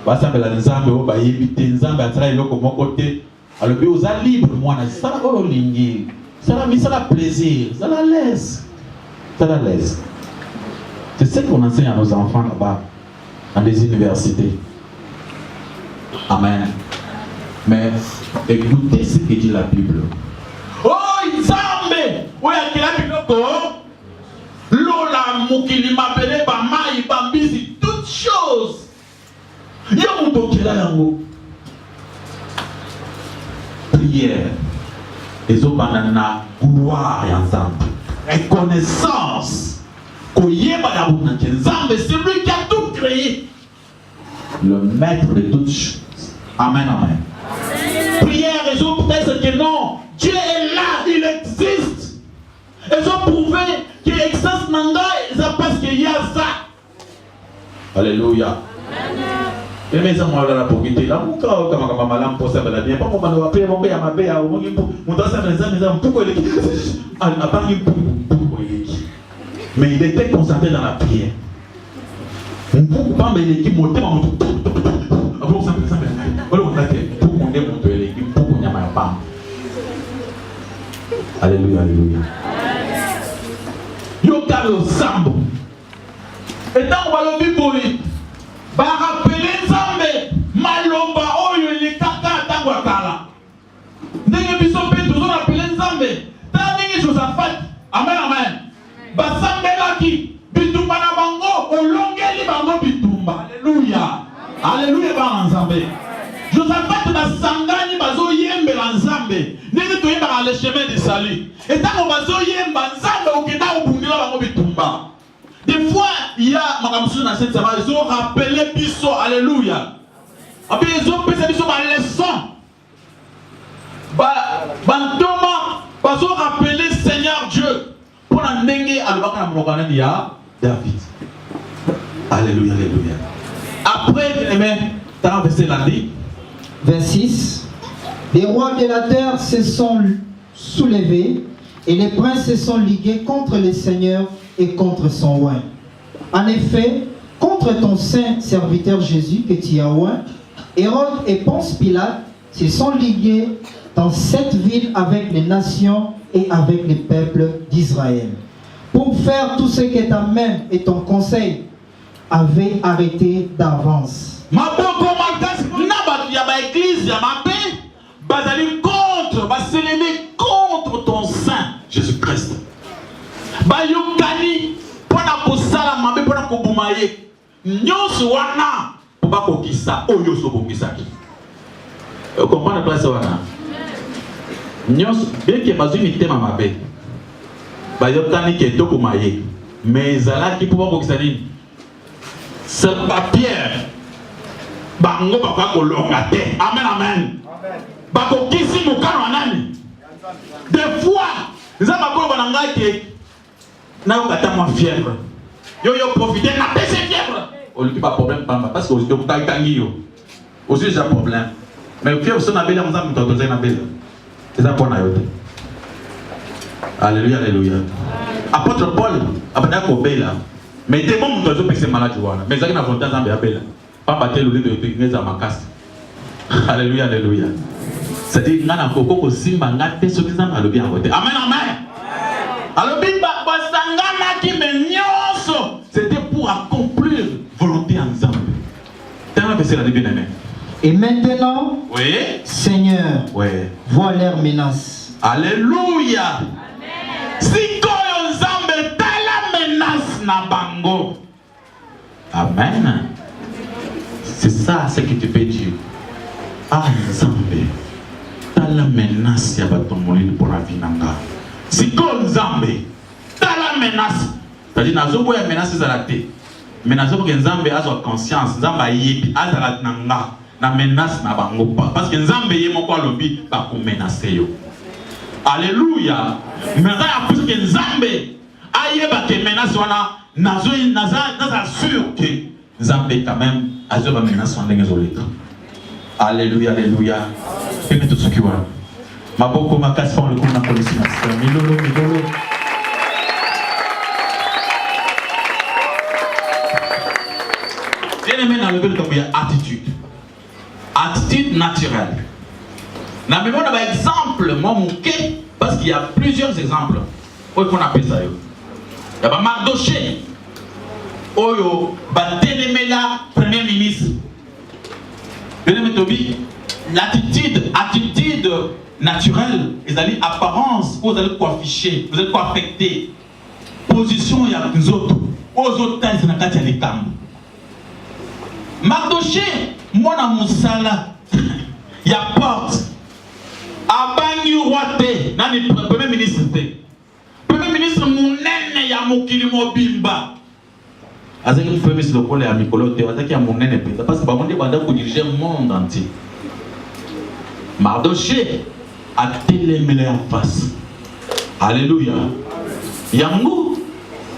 Basambela nzambe o bayebi te nzambe atala eloko moko te. Alobi oza libre mwana sala oyo lingi. Sala misala plaisir, sala l'aise. Sala l'aise. C'est ce qu'on enseigne à nos enfants là-bas dans les universités. Amen. Mais écoutez ce que dit la Bible. Oh nzambe oya kila biloko lola mukili mabele ba mai bambisi toutes choses ya muto kila yango prière ezobana gloire ya nzambe reconnaissance koyeba na bunake nzambe c'est lui qui a tout créé le maître de toutes choses. Amen, amen. Prière ezo peut-être que non, Dieu est là, il existe. Ils ont prouvé qu'il existe parce qu'il y a ça. Alléluia. Et mes amis, on va la profiter. Là, on va comme malam pour ça, mais bien pas comment on va payer mon père, ma père, ou mon dans sa maison, mes amis, pourquoi il a pas eu pour mais il était concentré dans la prière. On ne peut pas mais l'équipe monter en moto. Pour ça, pour mon démonter l'équipe, pour qu'on y a ma femme. Alléluia, alléluia. Yo kalo sambo. Et tant on va le vivre, va rappeler Nzambe, maloba oyo le kaka tango akala. Ndenge biso pe toujours rappeler Nzambe. Ndenge Josaphat. Amen, amen. Basambela ki bitumba na bango olongeli bango bitumba. Alléluia. Alléluia ba Nzambe. Josaphat na sangani bazo yembe la Nzambe. Ndenge to yemba le chemin de salut. Et tant on bazo yemba Nzambe okenda obungela bango bitumba. Des fois il y a makamsu na cette semaine ils ont rappelé biso. Alléluia. Après les autres personnes sont en leçon. Bantoma, parce qu'on rappelle Seigneur Dieu. Pour la dengue, alors il y a David. Alléluia, alléluia. Après, tu as versé l'année. 26. Les rois de la terre se sont soulevés et les princes se sont ligués contre le Seigneur et contre son roi. En effet, contre ton saint serviteur Jésus que tu as oint, Hérode et Ponce Pilate se sont ligués dans cette ville avec les nations et avec les peuples d'Israël, pour faire tout ce que ta main et ton conseil avaient arrêté d'avance. Contre ton saint Jésus-Christ. Bayokani pona kosala mabe pona kobumaye. Nyonso wana poba kokisa oyo so kokisaki. Vous comprenez pas ça wana? Nyonso bien que bazuni tema mabe. Bayokani ke to komaye. Mais ezalaki poba kokisa nini? C'est pas Pierre. Bango baka kolonga te. Amen amen. Bakokisi mukano nani? Des fois, les gens m'ont dit que n'a pas ma fièvre. Yo profité n'a pas cette fièvre. On lui pas problème parce que vous êtes tanguy yo. Aussi j'ai un problème. Mais fièvre son abel on a mis dans un abel. C'est ça qu'on a eu. Alléluia alléluia. Apôtre Paul après ko bela. Mais des moments où on peut malade voilà. Mais ça qui n'a pas tant en abel. Pas battre le lit de l'église à ma casse. Alléluia alléluia. C'est-à-dire que nous avons simba ngate ce qui s'en bien voté. Amen amen. Alors c'était pour accomplir volonté ensemble. Et maintenant, oui. Seigneur, oui. vois leurs menaces. Alléluia. Si koyo nzambe tala menace na bango. Amen. C'est ça ce que tu peux dire. Ah nzambe. La menace ya batomoli pour la vie nanga. Si ko nzambe tala menace. C'est-à-dire nazo boya menace za la té. Mais nazo ko nzambe azo conscience, nzamba yebi azala nanga na menace na bango pa. Parce que nzambe ye moko alobi ba ko menacer yo. Alléluia. Mais ça a plus que nzambe ayeba ke menace wana nazo sûr que nzambe quand même azo ba menace wana ngezoleka. Alléluia, alléluia. Et tout ce qui va. Ma beaucoup ma casse fond le coup de ma police. Milolo. Bien aimé dans le but comme il y a attitude. Attitude naturelle. Dans le monde, exemple, moi, mon quai, parce qu'il y a plusieurs exemples. Où qu'on appelle ça? Il y a Mardoché. Oyo, Ténéméla, premier ministre. L'attitude naturelle, ils allaient apparence, vous allez quoi afficher, vous allez quoi affecter. Position, il y a les autres. Aux autres temps, c'est dans les camps. Mardoché, moi dans mon sala, il y a porte. Abani Roité, dans le premier ministre. Premier ministre, mon nène, il y a mon kilimo bimba. Azaki le premier ministre le à Mikolo Théo, Azaki a mon nène parce que Bamonde va diriger le monde entier. Mardoché a télémélé en face. Alléluia. Yango,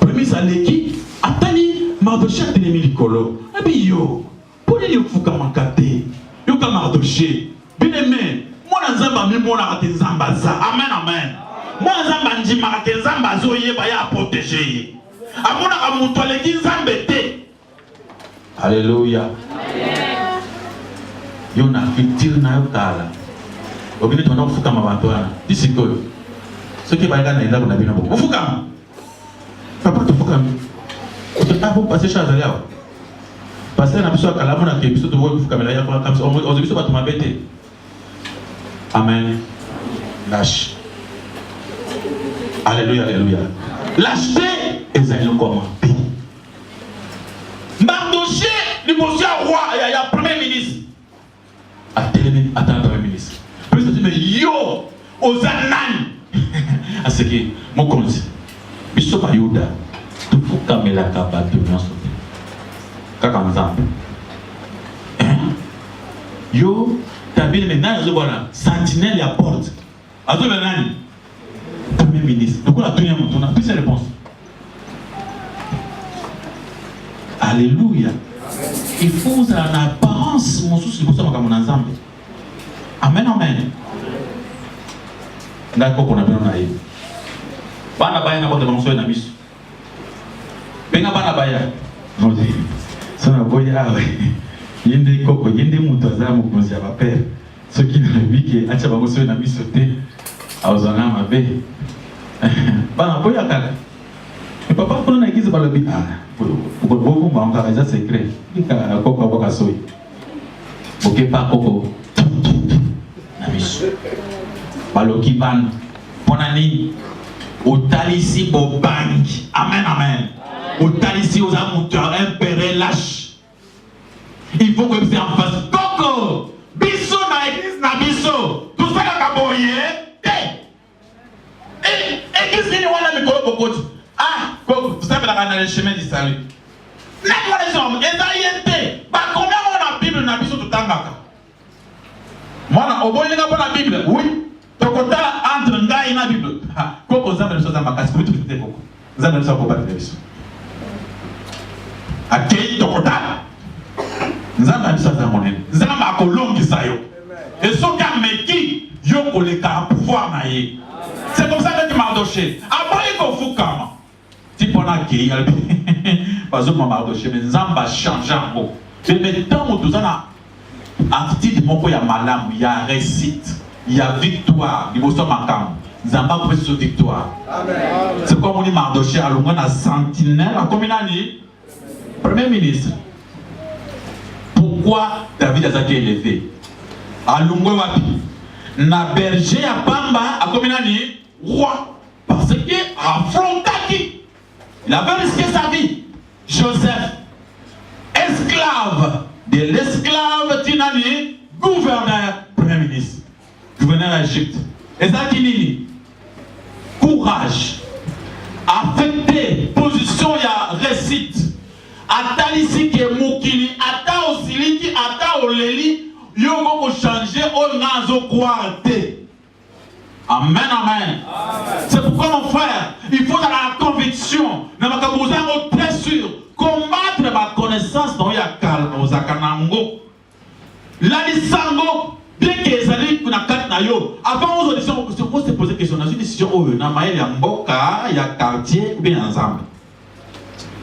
premier ministre Aleki, Atali, Mardoché a télémélé Mikolo. Abi yo, pour les fouka mankate, yo ka Mardoché. Bien aimé, moi dans Zamba, mais moi dans Zambaza. Amen, amen. Moi dans Zamba, Ndima, Zambazo, yeba ya protéger. Alléluia. Il y a une culture na yokala. Obine tu vas fuka mabantoana. D'ici que ce qui va gagner là on a bien beaucoup. Vous fuka. Papa tu fuka. Tu as pas passé chez Azalia. Passer na biso kala mona ke biso to wo fuka mela ya kwa comme ça. On biso ba to mabete. Amen. Lâche. Alléluia, alléluia. Lâcheté ezali commenté. Mardoché, le monsieur roi, il y a premier ministre. Attends, premier ministre. Le premier ministre dit yo, aux ananes. À ce qui, mon conseil. Biso Bayuda, tout faut camela kaba de non sauter. Kakanzambe. Yo, tabine maintenant, je vois là, sentinelle à porte. Azo Benani, premier ministre. Donc on a tenu on a plus ces réponses. Alléluia. Il faut en apparence, mon souci, pour ça, mon ensemble. Amen, amen. D'accord, qu'on a bien naïf. Bana baya na bote banso na biso. Benga bana baya. Non dit. Ça na boya awe. Yende koko yende mutu azamu konzi ya père. Ce qui ne lui que acha banso na biso te. Aozana mabe. Bana boya kala. Et papa pour na église ba lobi ah. Pour beaucoup ba encore ça secret. Ika koko boka soyi. Boke pa koko. Na biso. Baloki ban. Ponani. Otalisi bo bank. Amen, amen. Otalisi aux amouteurs, un père lâche. Il faut que vous en fassiez. Coco, biso na église na biso. Tout ça la kaboye. Église ni wana mikolo bokoti. Ah, Coco, vous savez dans le chemin du salut. N'est-ce les hommes, ezayente. Ba combien on a Bible na biso tutangaka. Moi au boye nga la Bible. Oui. Tokota entre ngai na Bible. Koko nzambe na soza makasi kutu kite koko. Nzambe na soza ko battre biso. Akei tokota. Nzambe na soza monene. Nzambe akolongisa yo. Et soki ameki yo koleka pouvoir na ye. C'est comme ça que tu m'as doché. Après ko fukama. Ti pona kei albi. Bazo mama doché mais nzambe a changé ngo. Et maintenant moto zana attitude moko ya malamu ya réussite. Il y a victoire, il faut makam. Zamba pour cette victoire. C'est comme on dit Mardoché à l'ongana sentinelle, à combien d'années? Premier ministre. Pourquoi David a été élevé? À l'ongana wapi? Na berger à Bamba, à combien d'années? Roi. Parce qu'il affronta qui? Il avait risqué sa vie. Joseph, esclave de l'esclave Tinani, gouverneur, premier ministre. Gouverneur d'Égypte. Et ça qui dit courage, affecté, position, il y a récite. Atalisi qui est moukini, ata osiliki, ata oleli, yongo ko changer, on nazo croire. Amen, amen. C'est pourquoi mon frère, il faut dans la conviction, dans ma cabouzango très sûr, combattre ma connaissance dans ya calme, aux akanango. La lisango. Bien que les années qu'on a quatre nayo, avant aux auditions, il faut se poser des questions. Dans une décision, oh, na maïl ya mboka, ya quartier ou bien ensemble.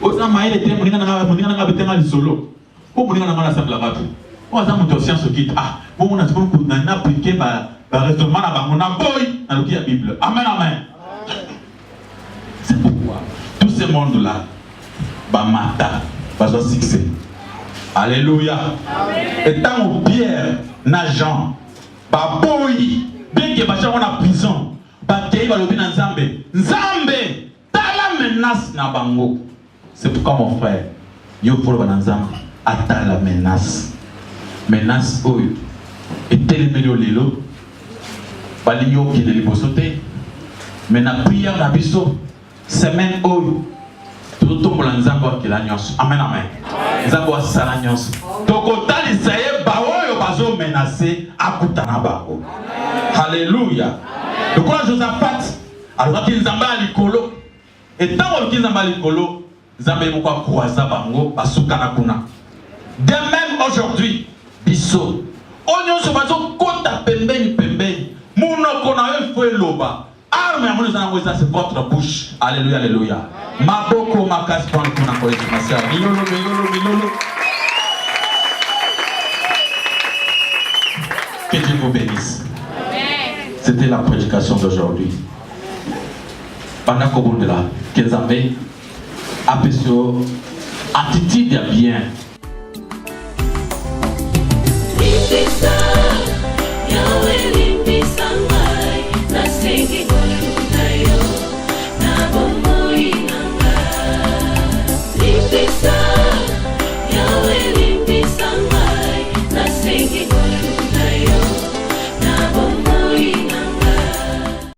Oh, na maïl était moninga na betema lisolo. Oh, moninga na mala sabla batu. Oh, ça mon science quitte. Ah, bon, on a dit qu'on a appliqué ba raisonnement na ba mon boy dans la Bible. Amen, amen. C'est pourquoi tout ce monde là, ba mata, ba so succès. Alléluia. Et tant Pierre na Jean, ba boy, bien que bacha on a prison, ba kei ba lobi na Nzambe, Nzambe, tala menace na bango. C'est pourquoi mon frère, yo pour ba Nzambe, ata la menace. Menace oyo. Et tel melio lelo, ba linyo ki de libosote. Mais na prière na biso, semaine oyo. Tout Nzambe ki la nyonso. Amen, amen. Nzambe wa sala nyonso. Tokotali saye ba oyo bazo menacer akutana bango. Alléluia. Donc là Josaphat, alors qu'il Nzambe a likolo. Et tant qu'il Nzambe a likolo, Nzambe moko croisa bango basukana kuna. De même aujourd'hui, biso. Onyo so bazo kota pembeni. Munoko na yo fo eloba. Arme amoni zango c'est votre bouche. Alléluia, alléluia. Maboko makasi pour nous na collège ma sœur. Milolo. Que Dieu vous bénisse. C'était la prédication d'aujourd'hui. Pendant qu'on est là, qu'ils avaient apprécié attitude bien. Yahweh limbisa ngai, nasengi